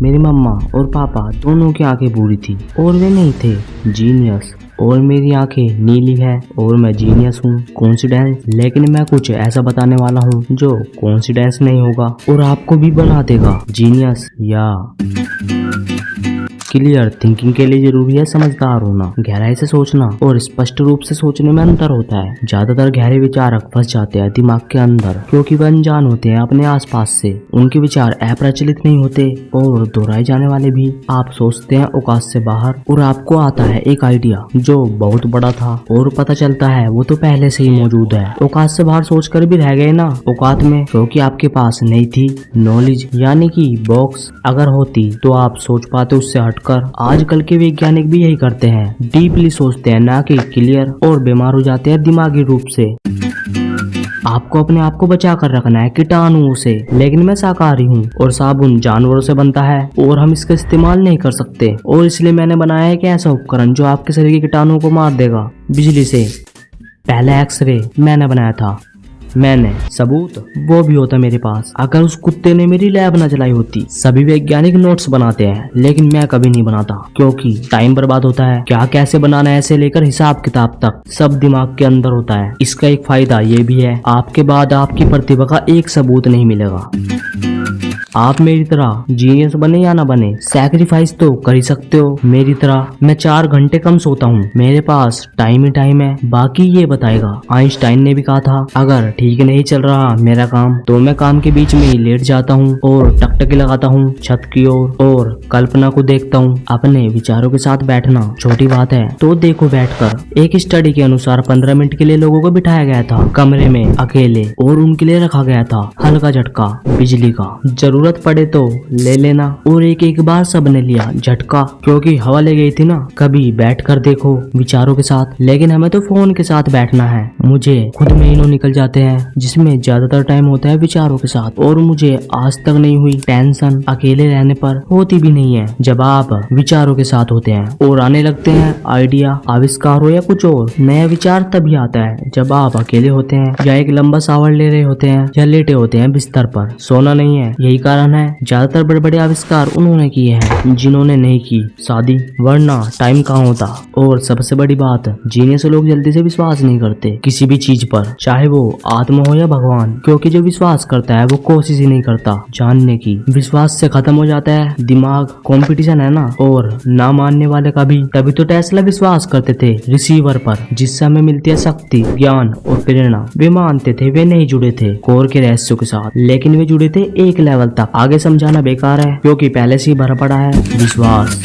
मेरी मम्मा और पापा दोनों की आंखें बूढ़ी थी और वे नहीं थे जीनियस, और मेरी आंखें नीली है और मैं जीनियस हूँ। कोइंसिडेंस? लेकिन मैं कुछ ऐसा बताने वाला हूँ जो कोइंसिडेंस नहीं होगा और आपको भी बना देगा जीनियस या क्लियर थिंकिंग के लिए जरूरी है समझदार होना, गहराई से सोचना और स्पष्ट रूप से सोचने में अंतर होता है। ज्यादातर गहरे विचारक फंस जाते हैं दिमाग के अंदर क्योंकि वे अनजान होते हैं अपने आसपास से। उनके विचार अप्रचलित नहीं होते और दोहराए जाने वाले भी। आप सोचते हैं औकात से बाहर और आपको आता है एक आइडिया जो बहुत बड़ा था और पता चलता है वो तो पहले से ही मौजूद है। औकात से बाहर सोचकर भी रह गए ना औकात में, क्योंकि आपके पास नहीं थी नॉलेज, यानी कि बॉक्स। अगर होती तो आप सोच पाते उससे हटकर। आजकल के वैज्ञानिक भी यही करते हैं, डीपली सोचते हैं ना कि क्लियर, और बीमार हो जाते हैं दिमागी रूप से। आपको अपने आप को बचा कर रखना है कीटाणुओं से, लेकिन मैं शाकाहारी हूँ और साबुन जानवरों से बनता है और हम इसका इस्तेमाल नहीं कर सकते, और इसलिए मैंने बनाया है एक ऐसा उपकरण जो आपके शरीर के कीटाणुओं को मार देगा बिजली से। पहला एक्सरे मैंने बनाया था। मैंने सबूत वो भी होता मेरे पास अगर उस कुत्ते ने मेरी लैब न चलाई होती। सभी वैज्ञानिक नोट्स बनाते हैं लेकिन मैं कभी नहीं बनाता क्योंकि टाइम बर्बाद होता है। क्या कैसे बनाना है ऐसे लेकर हिसाब किताब तक सब दिमाग के अंदर होता है। इसका एक फायदा ये भी है, आपके बाद आपकी प्रतिभा का एक सबूत नहीं मिलेगा। आप मेरी तरह जीनियस बने या ना बने, सैक्रिफाइस तो कर ही सकते हो मेरी तरह। मैं 4 घंटे कम सोता हूँ, मेरे पास टाइम ही टाइम है, बाकी ये बताएगा। आइंस्टाइन ने भी कहा था अगर ठीक नहीं चल रहा मेरा काम तो मैं काम के बीच में ही लेट जाता हूँ और टकटकी लगाता हूँ छत की ओर और कल्पना को देखता हूँ। अपने विचारों के साथ बैठना छोटी बात है तो देखो बैठकर। एक स्टडी के अनुसार 15 मिनट के लिए लोगों को बिठाया गया था कमरे में अकेले और उनके लिए रखा गया था हल्का झटका बिजली का। जरूरत पड़े तो ले लेना। और एक बार सबने लिया झटका क्योंकि हवा ले गई थी ना। कभी बैठकर देखो विचारों के साथ, लेकिन हमें तो फोन के साथ बैठना है। मुझे खुद महीनों निकल जाते हैं जिसमें ज्यादातर टाइम होता है विचारों के साथ, और मुझे आज तक नहीं हुई टेंशन अकेले रहने पर। होती भी नहीं है जब आप विचारों के साथ होते हैं और आने लगते हैं आइडिया, आविष्कार हो या कुछ और। नया विचार तभी आता है जब आप अकेले होते हैं या एक लंबा सावर ले रहे होते हैं या लेटे होते हैं बिस्तर पर। सोना नहीं है, यही कारण है ज्यादातर बड़े बड़े आविष्कार उन्होंने किए हैं जिन्होंने नहीं की शादी, वरना टाइम कहाँ होता। और सबसे बड़ी बात, जीनियस लोग जल्दी से विश्वास नहीं करते किसी भी चीज पर, चाहे वो आत्मा हो या भगवान, क्योंकि जो विश्वास करता है वो कोशिश ही नहीं करता जानने की। विश्वास से खत्म हो जाता है दिमाग। कंपटीशन है ना, और ना मानने वाले का भी। तभी तो टेस्ला विश्वास करते थे रिसीवर पर, जिससे हमें मिलती है शक्ति, ज्ञान और प्रेरणा। वे मानते थे, वे नहीं जुड़े थे कोर के रहस्यों के साथ, लेकिन वे जुड़े थे एक लेवल तक। आगे समझाना बेकार है क्योंकि पहले से ही भरा पड़ा है विश्वास।